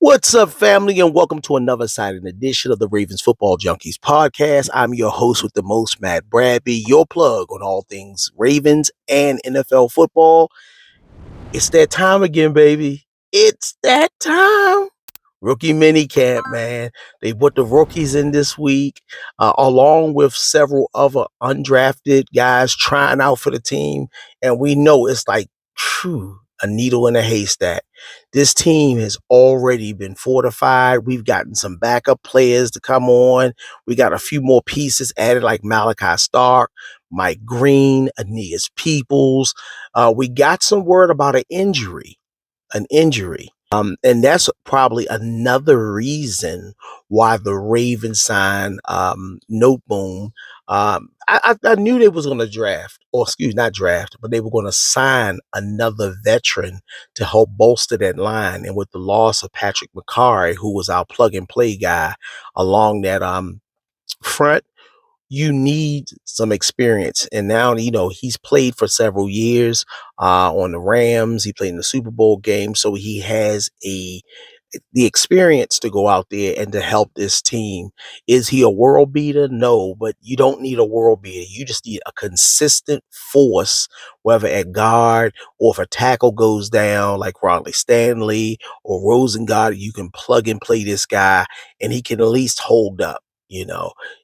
What's up, family, and welcome to another exciting edition of the Ravens Football Junkies Podcast. I'm your host with the most, Matt Bradby, your plug on all things Ravens and NFL football. It's that time again, baby. It's that time. Rookie mini camp, man. They put the rookies in this week, along with several other undrafted guys trying out for the team. And we know it's like, phew, a needle in a haystack. This team has already been fortified. We've gotten some backup players to come on. We got a few more pieces added, like Malachi Stark, Mike Greene, Aeneas Peoples. We got some word about an injury. And that's probably another reason why the Ravens signed Noteboom. I knew they was going to draft, or excuse, not draft, but they were going to sign another veteran to help bolster that line. And with the loss of Patrick McCarry, who was our plug and play guy along that front, you need some experience. And now, he's played for several years on the Rams. He played in the Super Bowl game. So he has the experience to go out there and to help this team. Is he a world beater? No, but you don't need a world beater. You just need a consistent force, whether at guard or if a tackle goes down like Ronnie Stanley or Rosengard, you can plug and play this guy and he can at least hold up.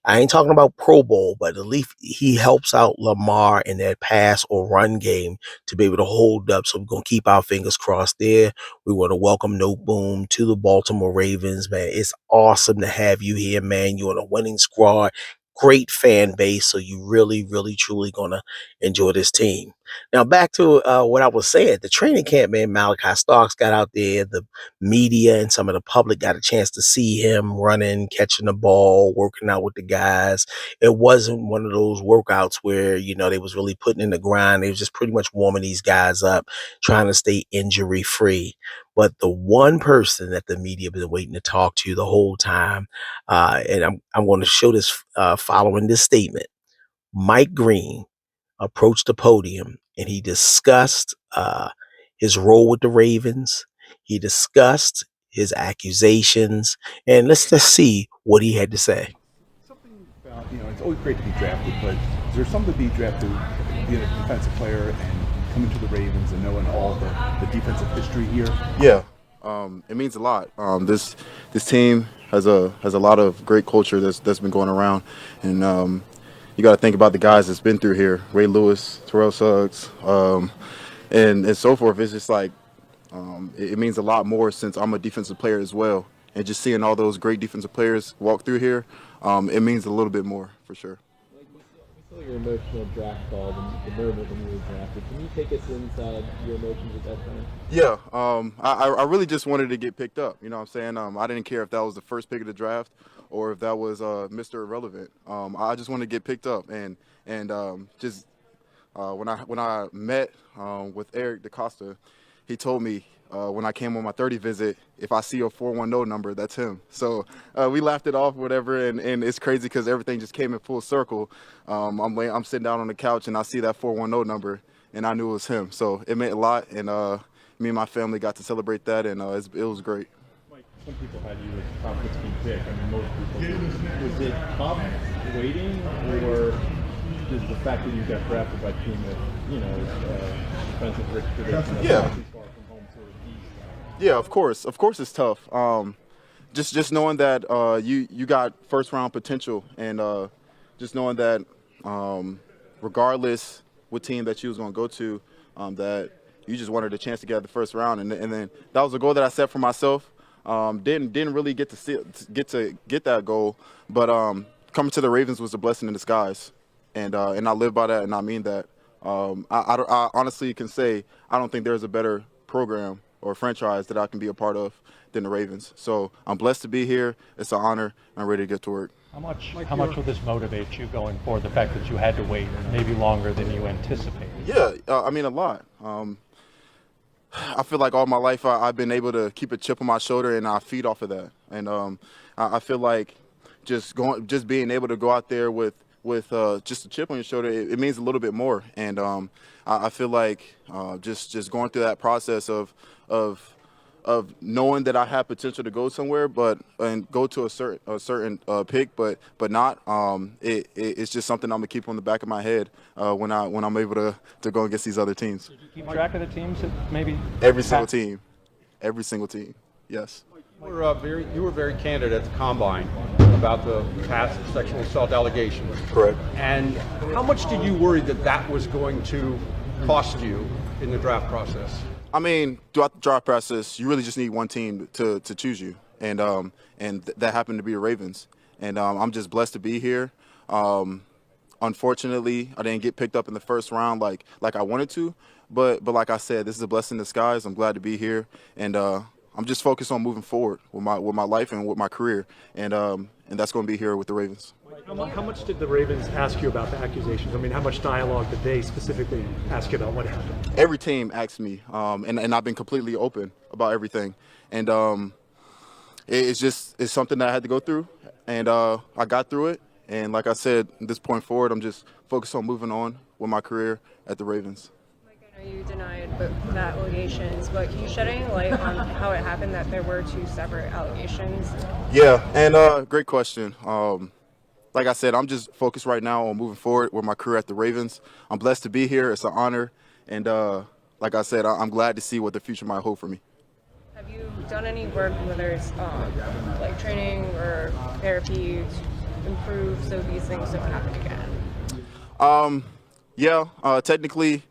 I ain't talking about Pro Bowl, but at least he helps out Lamar in that pass or run game to be able to hold up. So we're going to keep our fingers crossed there. We want to welcome No Boom to the Baltimore Ravens, man. It's awesome to have you here, man. You're on a winning squad, great fan base. So you really, really, truly going to enjoy this team. Now, back to what I was saying. The training camp, man, Malachi Starks got out there. The media and some of the public got a chance to see him running, catching the ball, working out with the guys. It wasn't one of those workouts where, they was really putting in the grind. They was just pretty much warming these guys up, trying to stay injury free. But the one person that the media been waiting to talk to the whole time, and I'm going to show this following this statement. Mike Greene approached the podium and he discussed his role with the Ravens. He discussed his accusations, and let's just see what he had to say. Something about, it's always great to be drafted, but is there something to be drafted, being a defensive player and coming to the Ravens and knowing all the defensive history here? Yeah, it means a lot. This team has a lot of great culture that's been going around, and you got to think about the guys that's been through here: Ray Lewis, Terrell Suggs, and so forth. It's just like it means a lot more since I'm a defensive player as well, and just seeing all those great defensive players walk through here, it means a little bit more for sure. Like we saw your emotional draft call, the moment when you were drafted. Can you take us inside your emotions at that time? Yeah, I really just wanted to get picked up. You know what I'm saying? I didn't care if that was the first pick of the draft or if that was Mr. Irrelevant. I just wanted to get picked up, and just when I met with Eric DaCosta, he told me when I came on my 30 visit, if I see a 410 number, that's him. So we laughed it off, whatever, and it's crazy because everything just came in full circle. I'm sitting down on the couch and I see that 410 number, and I knew it was him. So it meant a lot, and me and my family got to celebrate that, and it was great. Mike, some people had you as confidence being pick. I mean, most people. Was it tough waiting, or is the fact that you got drafted by a team that is defensive rich tradition? Yeah. Not too far from home sort of east? Yeah, of course it's tough. Just knowing that you got first round potential, and just knowing that regardless what team that you was going to go to, that you just wanted a chance to get out the first round, and then that was a goal that I set for myself. Didn't really get to get that goal, but coming to the Ravens was a blessing in disguise, and I live by that, and I mean that. I honestly can say I don't think there's a better program or franchise that I can be a part of than the Ravens. So I'm blessed to be here. It's an honor. I'm ready to get to work. How much will this motivate you going forward, the fact that you had to wait maybe longer than you anticipated? Yeah, I mean a lot. I feel like all my life I've been able to keep a chip on my shoulder, and I feed off of that. And I feel like just being able to go out there with just a chip on your shoulder, it means a little bit more. And I feel like just going through that process of of knowing that I have potential to go somewhere, but and go to a certain pick, but not. It's just something I'm gonna keep on the back of my head when I'm able to go against these other teams. Keep track of the teams that maybe Every single team. Yes. You were very candid at the combine about the past sexual assault allegations. Correct. And how much did you worry that that was going to cost you in the draft process? I mean, throughout the draft process, you really just need one team to choose you, and that happened to be the Ravens. And I'm just blessed to be here. Unfortunately, I didn't get picked up in the first round like I wanted to, but like I said, this is a blessing in disguise. I'm glad to be here, and I'm just focused on moving forward with my life and with my career, and that's going to be here with the Ravens. How much did the Ravens ask you about the accusations? I mean, how much dialogue did they specifically ask you about what happened? Every team asked me, and I've been completely open about everything, and it's something that I had to go through, and I got through it. And like I said, at this point forward, I'm just focused on moving on with my career at the Ravens. I know you denied the allegations, but can you shed any light on how it happened that there were two separate allegations? Yeah, and great question. Like I said, I'm just focused right now on moving forward with my career at the Ravens. I'm blessed to be here. It's an honor. And like I said, I'm glad to see what the future might hold for me. Have you done any work, whether it's like training or therapy, to improve so these things don't happen again? Technically,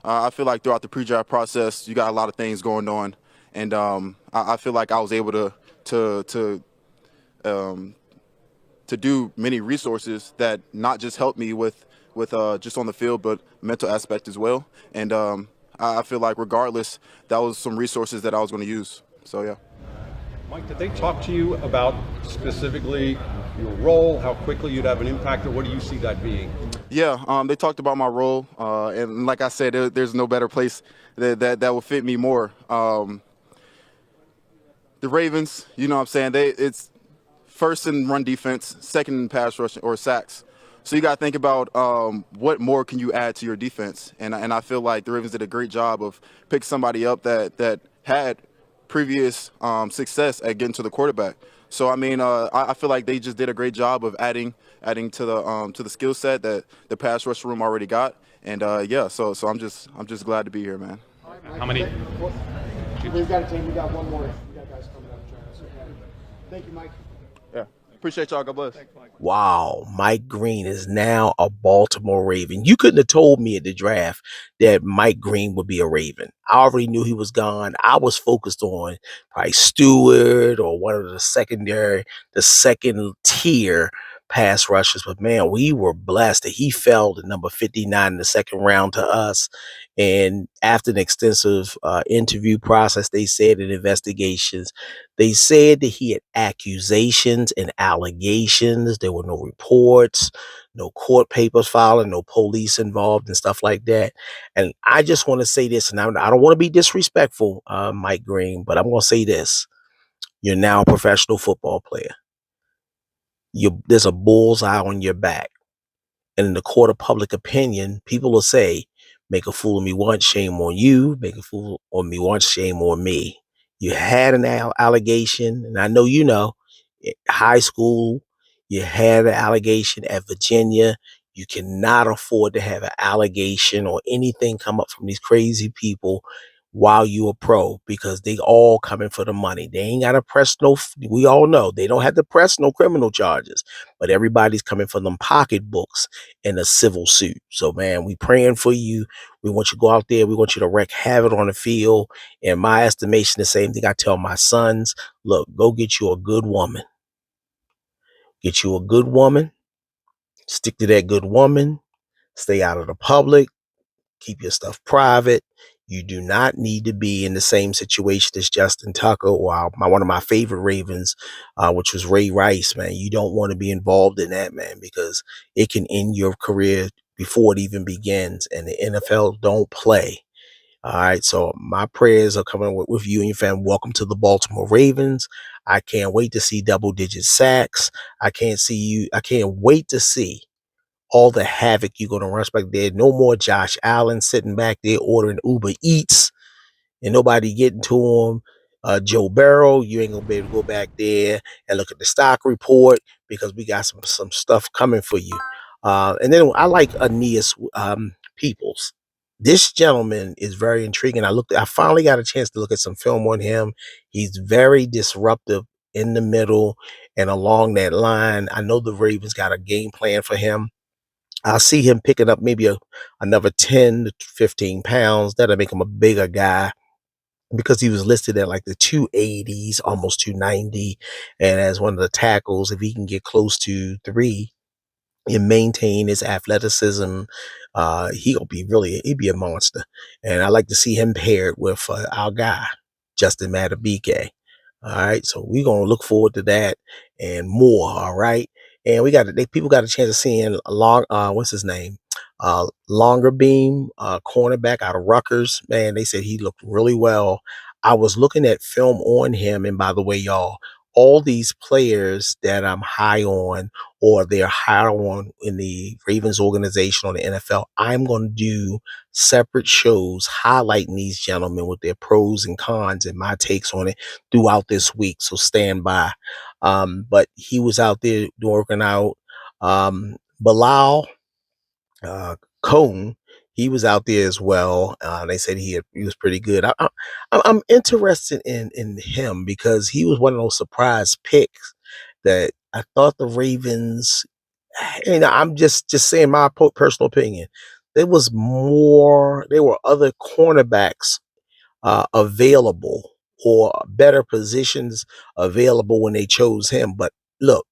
I feel like throughout the pre-draft process, you got a lot of things going on. And I feel like I was able to do many resources that not just help me with just on the field, but mental aspect as well. And I feel like regardless, that was some resources that I was going to use. So, yeah. Mike, did they talk to you about specifically your role, how quickly you'd have an impact, or what do you see that being? Yeah, they talked about my role. And like I said, there's no better place that will fit me more. The Ravens, you know what I'm saying, it's first in run defense, second in pass rush or sacks. So you got to think about what more can you add to your defense. And I feel like the Ravens did a great job of picking somebody up that had previous success at getting to the quarterback. So I mean, I feel like they just did a great job of adding to the skill set that the pass rush room already got. And so I'm just glad to be here, man. how many? We've got a team. We got one more. We got guys coming up. Thank you, Mike. Yeah, appreciate y'all. God bless. Wow, Mike Greene is now a Baltimore Raven. You couldn't have told me at the draft that Mike Greene would be a Raven. I already knew he was gone. I was focused on probably Stewart or one of the second tier pass rushers. But man, we were blessed that he fell to number 59 in the second round to us. And after an extensive interview process, they said in investigations, they said that he had accusations and allegations. There were no reports, no court papers filed, no police involved and stuff like that. And I just want to say this, and I don't want to be disrespectful, Mike Greene, but I'm going to say this. You're now a professional football player. There's a bullseye on your back. And in the court of public opinion, people will say, make a fool of me once, shame on you. Make a fool of me once, shame on me. You had an allegation, and I know you know, high school, you had an allegation at Virginia. You cannot afford to have an allegation or anything come up from these crazy people while you a pro, because they all coming for the money. They ain't got to press we all know they don't have to press no criminal charges, but everybody's coming for them pocketbooks in a civil suit. So man, we praying for you. We want you to go out there. We want you to wreak havoc on the field. In my estimation, the same thing I tell my sons, look, go get you a good woman. Get you a good woman. Stick to that good woman. Stay out of the public. Keep your stuff private. You do not need to be in the same situation as Justin Tucker or one of my favorite Ravens, which was Ray Rice, man. You don't want to be involved in that, man, because it can end your career before it even begins. And the NFL don't play. All right. So my prayers are coming with you and your family. Welcome to the Baltimore Ravens. I can't wait to see double-digit sacks. I can't wait to see all the havoc you're going to rush back there. No more Josh Allen sitting back there ordering Uber Eats and nobody getting to him. Joe Barrow, you ain't gonna be able to go back there and look at the stock report because we got some stuff coming for you. And then I like Aeneas Peoples. This gentleman is very intriguing. I finally got a chance to look at some film on him. He's very disruptive in the middle and along that line. I know the Ravens got a game plan for him. I see him picking up maybe another 10 to 15 pounds. That'll make him a bigger guy because he was listed at like the 280s, almost 290. And as one of the tackles, if he can get close to 3 and maintain his athleticism, he'd be a monster. And I like to see him paired with our guy, Justin Matabike. All right, so we're gonna look forward to that and more. All right, and people got a chance of seeing what's his name, longer beam, cornerback out of Rutgers. Man, they said he looked really well. I was looking at film on him, and by the way, y'all, all these players that I'm high on or they're high on in the Ravens organization or the NFL, I'm going to do separate shows highlighting these gentlemen with their pros and cons and my takes on it throughout this week. So stand by. But he was out there working out. Bilal Cone, he was out there as well. They said he was pretty good. I'm interested in him because he was one of those surprise picks that I thought the Ravens. I'm just saying my personal opinion. There were other cornerbacks available or better positions available when they chose him. But look,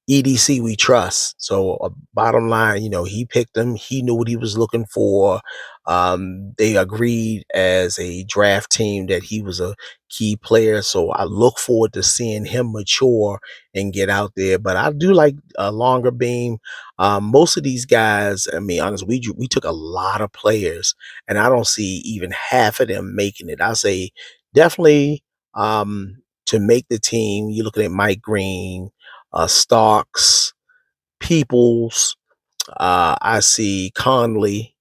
EDC we trust. So bottom line, he picked him. He knew what he was looking for. They agreed as a draft team that he was a key player. So I look forward to seeing him mature and get out there. But I do like a longer beam. Most of these guys, I mean, honestly, we took a lot of players, and I don't see even half of them making it. I say definitely to make the team. You're looking at Mike Greene, Starks, Peoples. I see Conley.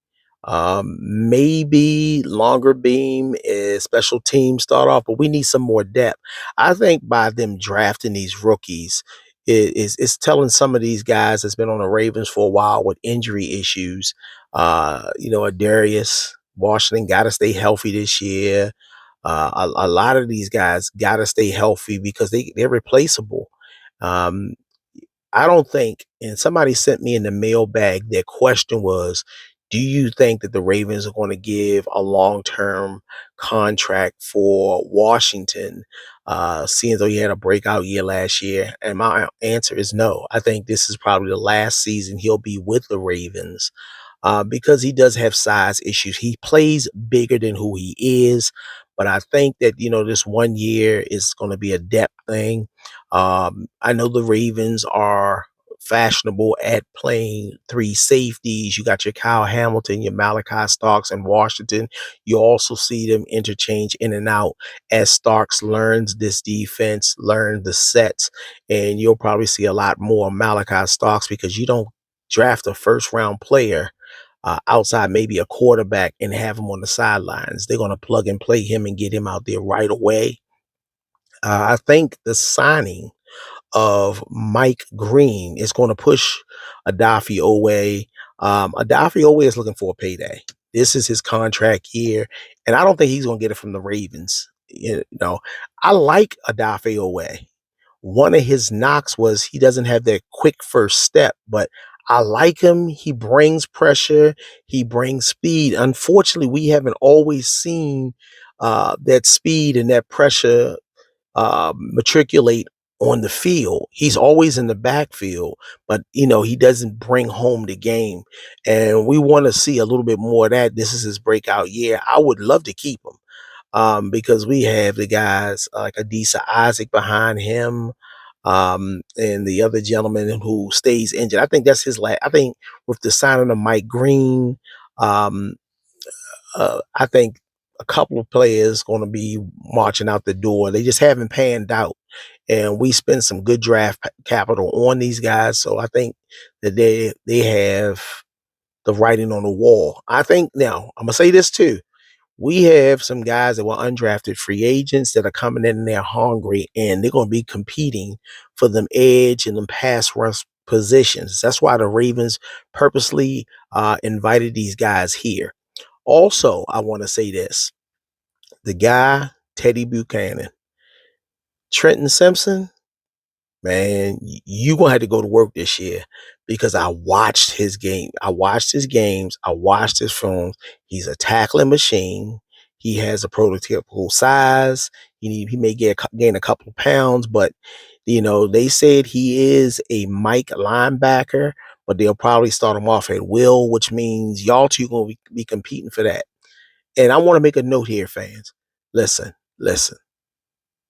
Maybe longer beam is special team start off, but we need some more depth. I think by them drafting these rookies, it's telling some of these guys that's been on the Ravens for a while with injury issues. A Darius Washington got to stay healthy this year. A lot of these guys got to stay healthy because they're replaceable. Um, I don't think, and somebody sent me in the mailbag, their question was, do you think that the Ravens are going to give a long-term contract for Washington, seeing though he had a breakout year last year? And my answer is no. I think this is probably the last season he'll be with the Ravens because he does have size issues. He plays bigger than who he is, but I think that, this 1 year is going to be a depth thing. I know the Ravens are fashionable at playing 3 safeties. You got your Kyle Hamilton, your Malachi Starks in Washington. You also see them interchange in and out as Starks learns this defense, learn the sets, and you'll probably see a lot more Malachi Starks because you don't draft a first round player outside maybe a quarterback and have him on the sidelines. They're going to plug and play him and get him out there right away. I think the signing of Mike Greene is going to push Adafi Owe. Adafi Owe is looking for a payday. This is his contract year, and I don't think he's going to get it from the Ravens. I like Adafi Owe. One of his knocks was he doesn't have that quick first step, but I like him. He brings pressure. He brings speed. Unfortunately, we haven't always seen that speed and that pressure matriculate on the field. He's always in the backfield, but he doesn't bring home the game. And we want to see a little bit more of that. This is his breakout year. I would love to keep him because we have the guys like Adisa Isaac behind him. And the other gentleman who stays injured. I think that's his last. I think with the signing of Mike Greene, I think a couple of players going to be marching out the door. They just haven't panned out, and we spent some good draft capital on these guys. So I think that they have the writing on the wall. I think now I'm gonna say this too. We have some guys that were undrafted free agents that are coming in there hungry, and they're going to be competing for them edge and them pass rush positions. That's why the Ravens purposely invited these guys here. Also, I want to say this. The guy, Teddy Buchanan, Trenton Simpson, man, you gonna have to go to work this year because I watched his game. I watched his games. I watched his films. He's a tackling machine. He has a prototypical size. He may gain a couple of pounds, but they said he is a Mike linebacker, but they'll probably start him off at will, which means y'all two gonna be competing for that. And I want to make a note here, fans. Listen.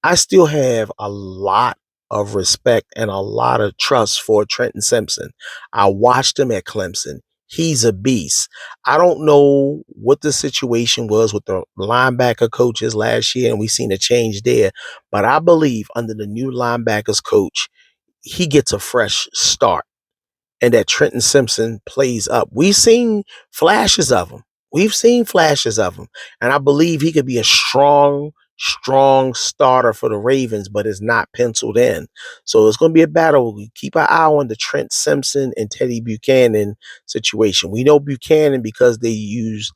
I still have a lot of respect and a lot of trust for Trenton Simpson. I watched him at Clemson. He's a beast. I don't know what the situation was with the linebacker coaches last year, and we've seen a change there. But I believe under the new linebackers coach, he gets a fresh start and that Trenton Simpson plays up. We've seen flashes of him. And I believe he could be a strong starter for the Ravens, but it's not penciled in. So it's going to be a battle. We keep our eye on the Trent Simpson and Teddy Buchanan situation. We know Buchanan, because they use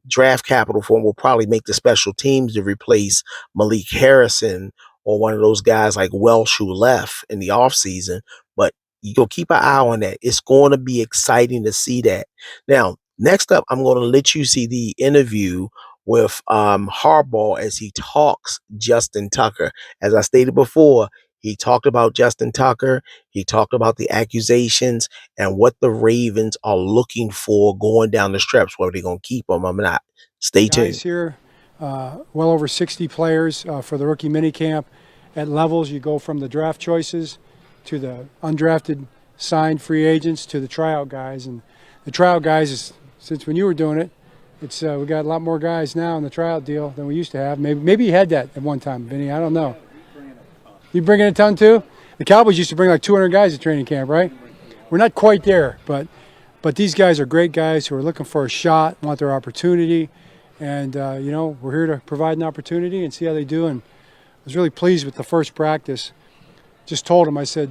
draft capital for him, will probably make the special teams to replace Malik Harrison or one of those guys like Welsh who left in the offseason. But you go keep an eye on that. It's going to be exciting to see that. Now, next up, I'm going to let you see the interview with Harbaugh as he talks Justin Tucker. As I stated before, he talked about Justin Tucker. He talked about the accusations and what the Ravens are looking for going down the stretch, whether they're going to keep him or not. Stay tuned. Guys here, well over 60 players for the rookie minicamp. At levels, you go from the draft choices to the undrafted signed free agents to the tryout guys. And the tryout guys, is, since when you were doing it, it's we got a lot more guys now in the tryout deal than we used to have. Maybe you had that at one time, Vinny. I don't know. You bringing a ton too? The Cowboys used to bring like 200 guys to training camp, right? We're not quite there, but these guys are great guys who are looking for a shot, want their opportunity, and we're here to provide an opportunity and see how they do. And I was really pleased with the first practice. Just told him, I said,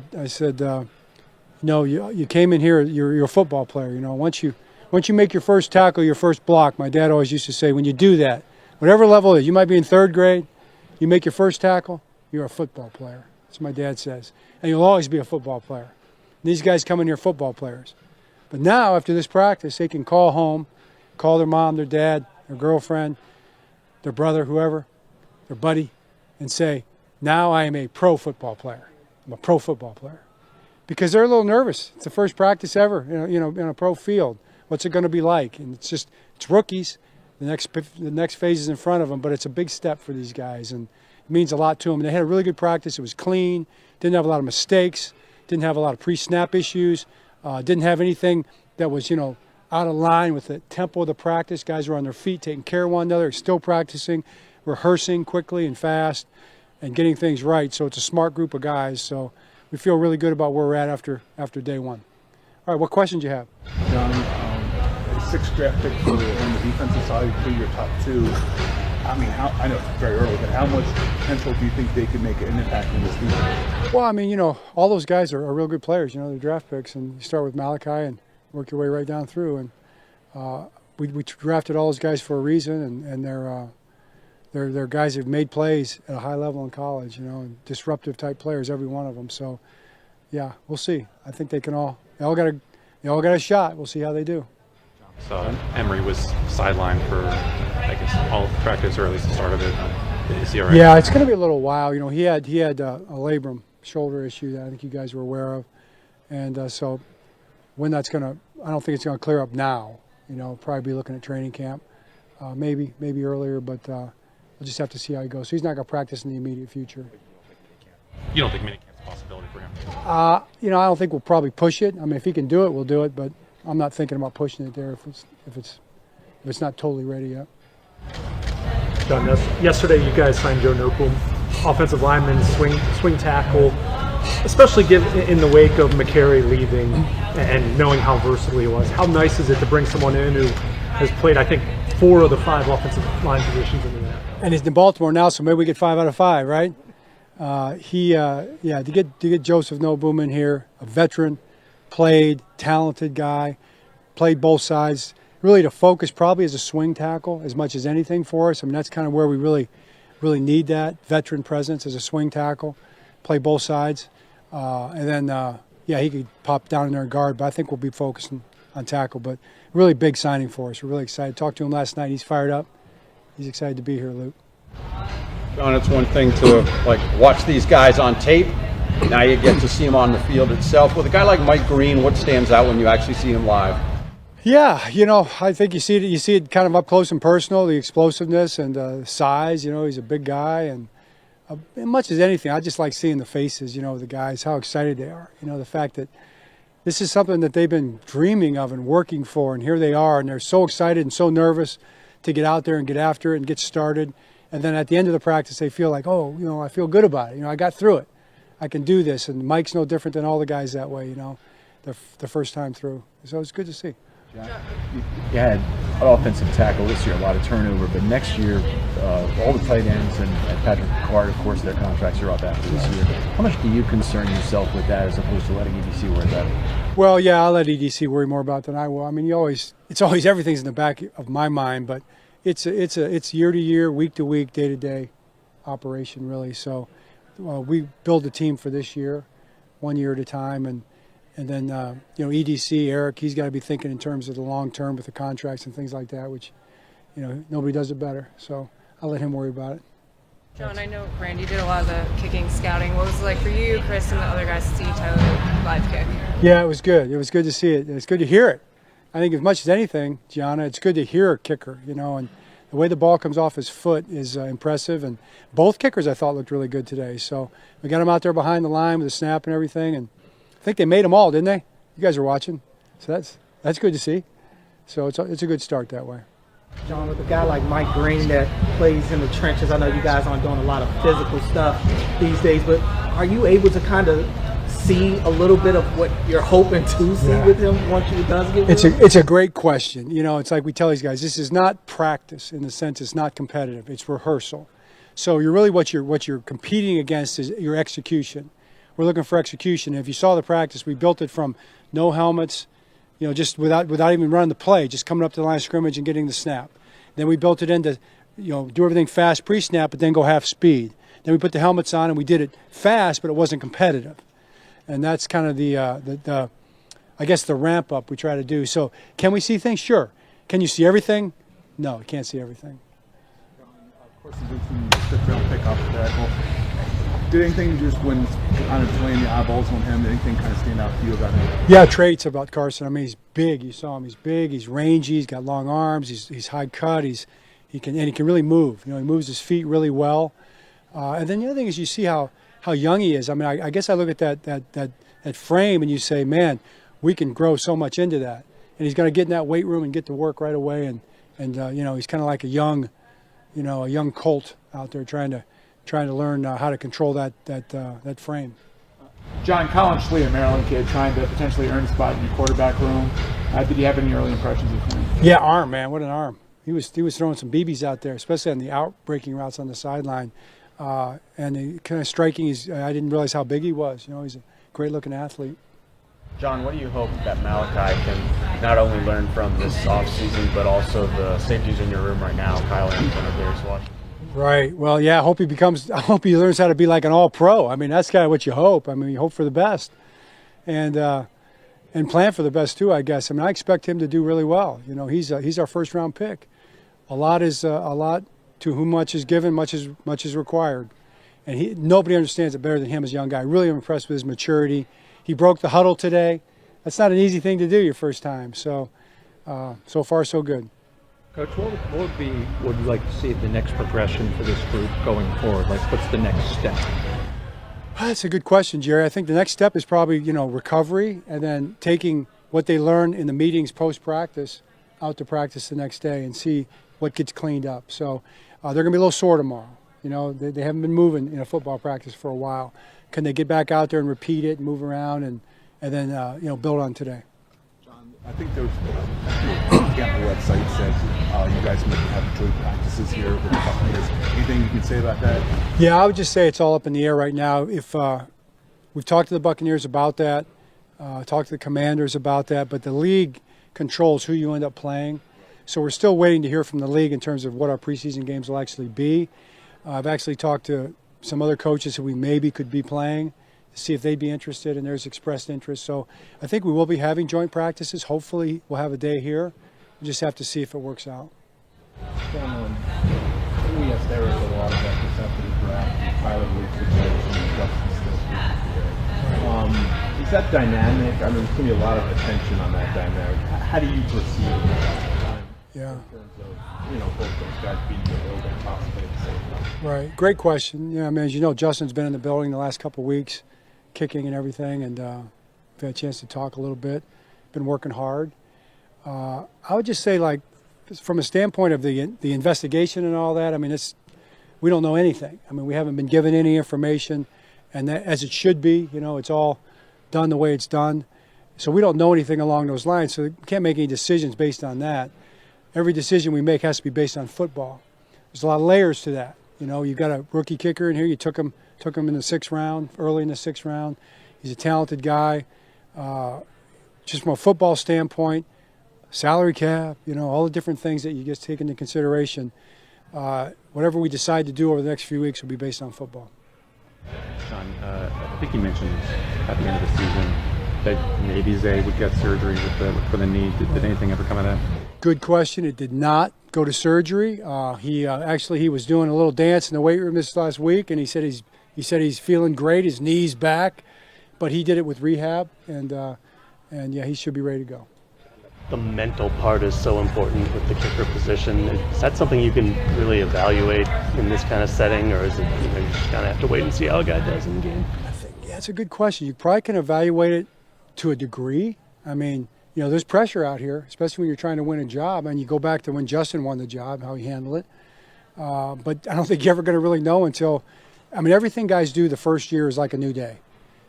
you came in here, you're a football player. Once you make your first tackle, your first block, my dad always used to say, when you do that, whatever level it is, you might be in third grade, you make your first tackle, you're a football player. That's what my dad says. And you'll always be a football player. And these guys come in here football players. But now, after this practice, they can call home, call their mom, their dad, their girlfriend, their brother, whoever, their buddy, and say, now I am a pro football player. I'm a pro football player. Because they're a little nervous. It's the first practice ever, in a pro field. What's it going to be like? And it's rookies. The next phase is in front of them, but it's a big step for these guys, and it means a lot to them. And they had a really good practice. It was clean. Didn't have a lot of mistakes. Didn't have a lot of pre-snap issues. Didn't have anything that was, out of line with the tempo of the practice. Guys were on their feet, taking care of one another, still practicing, rehearsing quickly and fast, and getting things right. So it's a smart group of guys. So we feel really good about where we're at after day one. All right, what questions do you have? John, 6 draft picks on the defensive side, to your top 2. I mean, I know it's very early, but how much potential do you think they could make an impact in this defense? Well, I mean, all those guys are real good players. They're draft picks, and you start with Malachi and work your way right down through. And we drafted all those guys for a reason, and they're guys who've made plays at a high level in college, and disruptive type players, every one of them. So, yeah, we'll see. I think they all got a shot. We'll see how they do. So Emery was sidelined for, I guess, all of practice, or at least the start of it. Is he all right? Yeah, it's going to be a little while. He had a labrum shoulder issue that I think you guys were aware of, and so when that's going to, I don't think it's going to clear up now. Probably be looking at training camp, maybe earlier, but we'll just have to see how he goes. So he's not going to practice in the immediate future. You don't think minicamp's a possibility for him? I don't think we'll probably push it. I mean, if he can do it, we'll do it, but I'm not thinking about pushing it there if it's not totally ready yet. John, yesterday you guys signed Joe Noteboom, offensive lineman, swing tackle, especially in the wake of McCary leaving and knowing how versatile he was. How nice is it to bring someone in who has played, I think, 4 of the 5 offensive line positions in the NFL. And he's in Baltimore now, so maybe we get 5 out of 5, right? To get Joseph Noteboom in here, a veteran, played, talented guy, played both sides. Really to focus probably as a swing tackle as much as anything for us. I mean, that's kind of where we really need that veteran presence as a swing tackle, play both sides. And then, he could pop down in there and guard, but I think we'll be focusing on tackle. But really big signing for us. We're really excited. Talked to him last night. He's fired up. He's excited to be here, Luke. John, it's one thing to watch these guys on tape. Now you get to see them on the field itself. With a guy like Mike Greene, what stands out when you actually see him live? Yeah, I think you see it kind of up close and personal, the explosiveness and size. He's a big guy, and as much as anything, I just like seeing the faces, of the guys, how excited they are. The fact that this is something that they've been dreaming of and working for, and here they are, and they're so excited and so nervous to get out there and get after it and get started. And then at the end of the practice, they feel like, I feel good about it. I got through it. I can do this. And Mike's no different than all the guys that way, the first time through. So it's good to see. You had an offensive tackle this year, a lot of turnover, but next year, all the tight ends and Patrick Ricard, of course, their contracts are up after this year. How much do you concern yourself with that as opposed to letting EDC worry about it? Well, yeah, I'll let EDC worry more about it than I will. I mean, it's always everything's in the back of my mind, but it's year to year, week to week, day to day operation, really. So we build a team for this year, 1 year at a time, and then, EDC, Eric, he's got to be thinking in terms of the long term with the contracts and things like that, which, nobody does it better. So I'll let him worry about it. John, I know Randy did a lot of the kicking scouting. What was it like for you, Chris, and the other guys to see Tyler live kick? Yeah, it was good. It was good to see it. It's good to hear it. I think as much as anything, Gianna, it's good to hear a kicker, and the way the ball comes off his foot is impressive. And both kickers I thought looked really good today. So we got them out there behind the line with the snap and everything, and I think they made them all, didn't they? You guys are watching, so that's good to see. So it's a good start that way. John, with a guy like Mike Greene that plays in the trenches, I know you guys aren't doing a lot of physical stuff these days, but are you able to kind of see a little bit of what you're hoping to see with him once he does get It's a great question. It's like we tell these guys, this is not practice in the sense it's not competitive, it's rehearsal. So you're really what you're competing against is your execution. We're looking for execution. And if you saw the practice, we built it from no helmets, just without even running the play, just coming up to the line of scrimmage and getting the snap. Then we built it into, do everything fast pre-snap, but then go half speed. Then we put the helmets on and we did it fast, but it wasn't competitive. And that's kind of the ramp up we try to do. So can we see things? Sure. Can you see everything? No, you can't see everything. Of course, you mentioned the fifth-round pick off the tackle. Did anything just when kind of playing the eyeballs on him, anything kind of stand out to you about him? Yeah, traits about Carson. I mean, he's big. You saw him. He's big. He's rangy. He's got long arms. He's high cut. He can really move. He moves his feet really well. And then the other thing is you see how young he is. I mean, I guess I look at that frame and you say, man, we can grow so much into that. And he's going to get in that weight room and get to work right away. And he's kind of like a young colt out there trying to learn how to control that frame. John, Colin Schley, a Maryland kid, trying to potentially earn a spot in your quarterback room. Did you have any early impressions of him? Yeah, arm, man. What an arm. He was throwing some BBs out there, especially on the out-breaking routes on the sideline. And he kind of striking. I didn't realize how big he was. He's a great-looking athlete. John, what do you hope that Malachi can not only learn from this offseason, but also the safeties in your room right now, Kyle Anderson and Darius Washington? Right. Well, yeah, I hope he learns how to be like an all-pro. I mean, that's kind of what you hope. I mean, you hope for the best. And plan for the best, too, I guess. I mean, I expect him to do really well. He's our first-round pick. A lot to whom much is given, much is required. And nobody understands it better than him as a young guy. Really impressed with his maturity. He broke the huddle today. That's not an easy thing to do your first time. So far, so good. Coach, what would you like to see the next progression for this group going forward? Like, what's the next step? That's a good question, Jerry. I think the next step is probably, recovery and then taking what they learn in the meetings post-practice out to practice the next day and see what gets cleaned up. So they're going to be a little sore tomorrow. They haven't been moving in a football practice for a while. Can they get back out there and repeat it and move around and then, build on today? John, I think there's on the website said you guys might have joint practices here with the Buccaneers. Anything you can say about that? Yeah, I would just say it's all up in the air right now. If we've talked to the Buccaneers about that, talked to the Commanders about that, but the league controls who you end up playing. So we're still waiting to hear from the league in terms of what our preseason games will actually be. I've actually talked to some other coaches who we maybe could be playing to see if they'd be interested, and there's expressed interest. So I think we will be having joint practices. Hopefully we'll have a day here. We just have to see if it works out. John, we asked Eric a lot about this after the draft, Tyler Luke's situation, and Justin still here. Is that dynamic? I mean, there's going to be a lot of attention on that dynamic. How do you perceive that? Yeah. In terms of, both those guys being in the building possibly at the same time. Right. Great question. Yeah, I mean, as you know, Justin's been in the building the last couple of weeks, kicking and everything, and we've had a chance to talk a little bit. Been working hard. I would just say, like, from a standpoint of the investigation and all that, I mean, we don't know anything. I mean, we haven't been given any information, and that, as it should be, it's all done the way it's done. So we don't know anything along those lines, so we can't make any decisions based on that. Every decision we make has to be based on football. There's a lot of layers to that. You've got a rookie kicker in here. You took him in the 6th round, early in the 6th round. He's a talented guy. Just from a football standpoint, salary cap, all the different things that you just take into consideration. Whatever we decide to do over the next few weeks will be based on football. John, I think you mentioned at the end of the season that maybe Zay would get surgery for the knee. Did anything ever come of that? Good question. It did not go to surgery. He was doing a little dance in the weight room this last week, and he said he's feeling great. His knee's back, but he did it with rehab, and yeah, he should be ready to go. The mental part is so important with the kicker position. Is that something you can really evaluate in this kind of setting, or is it you just kind of have to wait and see how a guy does in the game? Yeah, it's a good question. You probably can evaluate it to a degree. I mean, there's pressure out here, especially when you're trying to win a job. And you go back to when Justin won the job, how he handled it. But I don't think you're ever going to really know until, everything guys do the first year is like a new day.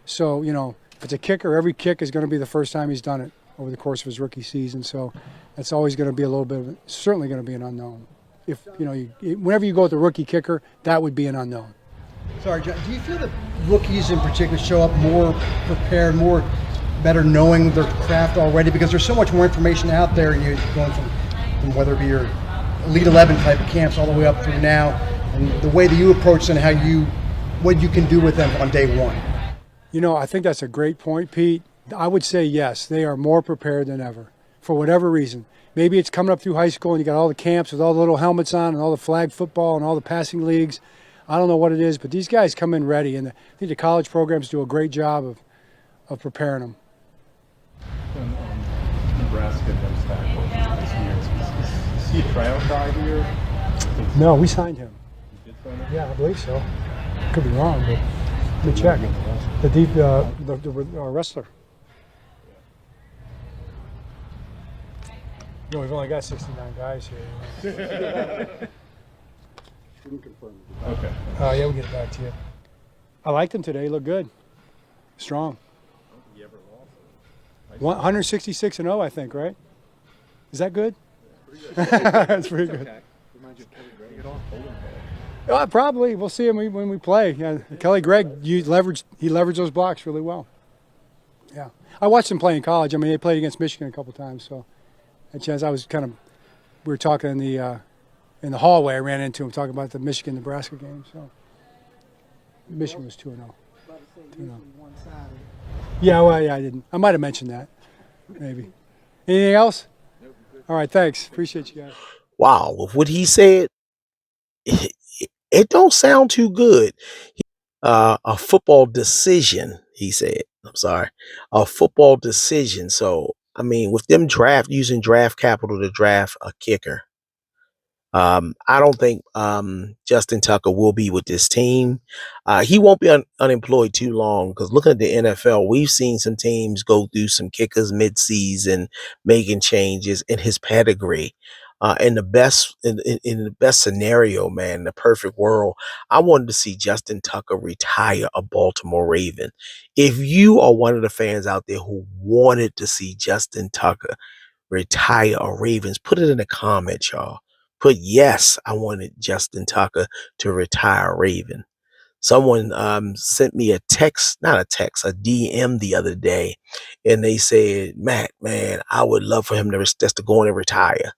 So, if it's a kicker, every kick is going to be the first time he's done it over the course of his rookie season. So that's always going to be a little bit certainly going to be an unknown. If, whenever you go with the rookie kicker, that would be an unknown. Sorry, John, do you feel that rookies in particular show up more prepared, better knowing their craft already? Because there's so much more information out there, and you're going from whether it be your Elite 11 type of camps all the way up through now, and the way that you approach and what you can do with them on day one. I think that's a great point, Pete. I would say yes, they are more prepared than ever, for whatever reason. Maybe it's coming up through high school and you got all the camps with all the little helmets on and all the flag football and all the passing leagues. I don't know what it is, but these guys come in ready, and I think the college programs do a great job of preparing them. Nebraska does that this year. Is he a tryout guy here? No, we signed him. You did sign him? Yeah, I believe so. Could be wrong, but let me check. The wrestler. No, we've only got 69 guys here. Didn't confirm. Okay. Yeah, we'll get it back to you. I liked him today. He looked good. Strong. 166-0, I think, right? Is that good? That's pretty good. Reminds you of Kelly Gregg at all? Probably. We'll see him when we play. Yeah, Kelly Gregg, he leveraged those blocks really well. Yeah. I watched him play in college. They played against Michigan a couple times, so a chance. We were talking in the hallway. I ran into him talking about the Michigan-Nebraska game. So Michigan was 2-0. Yeah, well, yeah, I didn't. I might have mentioned that, maybe. Anything else? All right, thanks. Appreciate you guys. Wow, with what he said, it don't sound too good. A football decision, he said. I'm sorry, a football decision. So, with them using draft capital to draft a kicker, I don't think Justin Tucker will be with this team. He won't be unemployed too long, because looking at the NFL, we've seen some teams go through some kickers mid-season, making changes in his pedigree. In the best scenario, man, the perfect world, I wanted to see Justin Tucker retire a Baltimore Raven. If you are one of the fans out there who wanted to see Justin Tucker retire a Ravens, put it in the comments, y'all. Put yes, I wanted Justin Tucker to retire a Raven. Someone sent me a text, not a text, a DM the other day, and they said, Matt, man, I would love for him to just to go on and retire.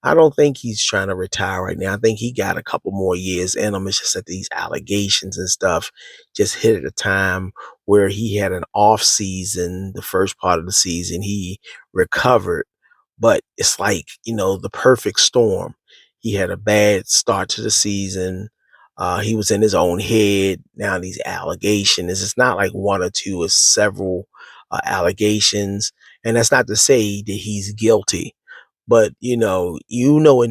I don't think he's trying to retire right now. I think he got a couple more years in him. It's just that these allegations and stuff just hit at a time where he had an off season, the first part of the season. He recovered, but it's like, the perfect storm. He had a bad start to the season. He was in his own head. Now these allegations, it's not like one or two, it's several allegations. And that's not to say that he's guilty. But in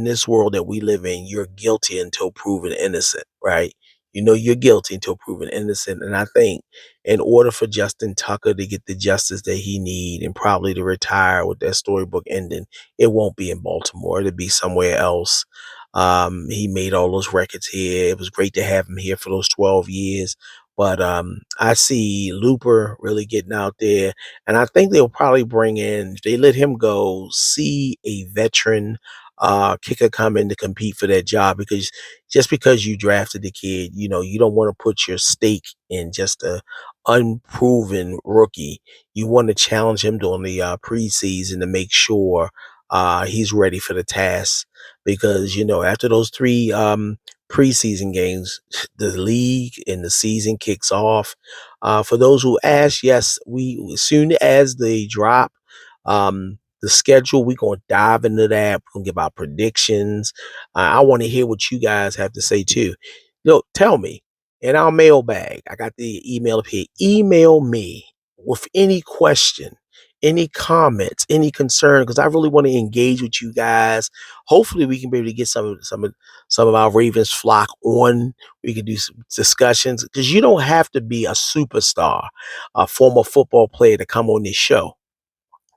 this world that we live in, you're guilty until proven innocent, right? You're guilty until proven innocent. And I think in order for Justin Tucker to get the justice that he need and probably to retire with that storybook ending, it won't be in Baltimore. It'll be somewhere else. He made all those records here. It was great to have him here for those 12 years. But I see Looper really getting out there. And I think they'll probably bring in, if they let him go, see a veteran kicker come in to compete for that job. Because just because you drafted the kid, you don't want to put your stake in just a unproven rookie. You want to challenge him during the preseason to make sure he's ready for the task. Because, after those three preseason games, the league and the season kicks off. For those who ask, yes, we as soon as they drop the schedule, we're gonna dive into that. We're gonna give our predictions. I want to hear what you guys have to say too. Tell me in our mailbag. I got the email up here. Email me with any question, any comments, any concern, because I really want to engage with you guys. Hopefully, we can be able to get some of our Ravens flock on. We can do some discussions because you don't have to be a superstar, a former football player to come on this show.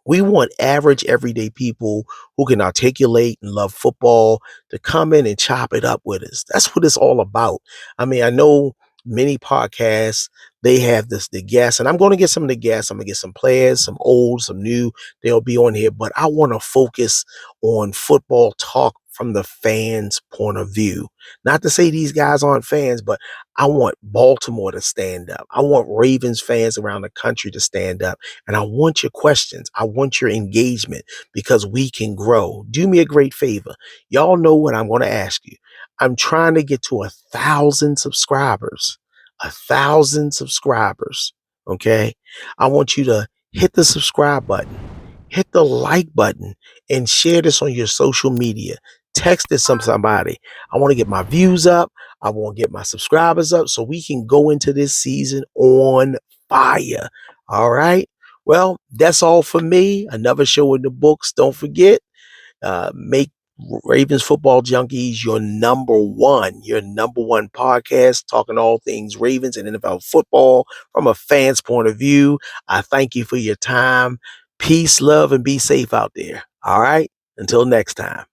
We want average, everyday people who can articulate and love football to come in and chop it up with us. That's what it's all about. I mean, I know many podcasts, they have the guests, and I'm going to get some of the guests. I'm going to get some players, some old, some new. They'll be on here, but I want to focus on football talk from the fans' point of view. Not to say these guys aren't fans, but I want Baltimore to stand up. I want Ravens fans around the country to stand up. And I want your questions. I want your engagement because we can grow. Do me a great favor. Y'all know what I'm going to ask you. I'm trying to get to 1,000 subscribers. 1,000 subscribers. Okay. I want you to hit the subscribe button, hit the like button, and share this on your social media. Text this to somebody. I want to get my views up. I want to get my subscribers up so we can go into this season on fire. All right. Well, that's all for me. Another show in the books. Don't forget, make Ravens Football Junkies your number one podcast, talking all things Ravens and NFL football from a fan's point of view. I thank you for your time. Peace, love, and be safe out there. All right. Until next time.